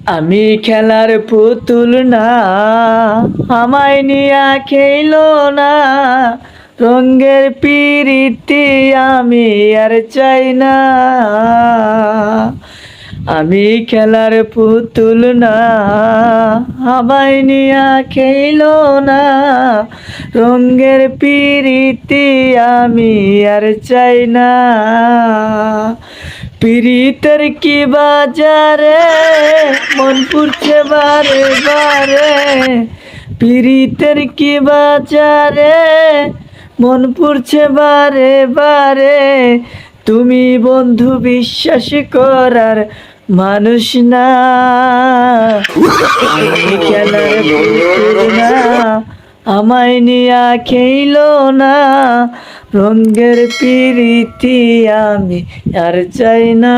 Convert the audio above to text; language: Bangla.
আমি খেলার পুতুল না, আমায় নিয়া খেইলো না, রঙের পিরিতি আমি আর চাই না। আমি খেলার পুতুল না, আমায় নিয়া খেইলো না, রঙের পিরিতি আমি আর চাই না। পিরিতের কি বাজারে মন পুড়ছে বারে বারে, পিরিতের কি বাজারে মন পুড়ছে বারে বারে, তুমি বন্ধু বিশ্বাস করার মানুষ না। আমি খেলার পুতুল না, আমায় নিয়া খেইলো না, রঙের পিরিতি আমি আর চাই না।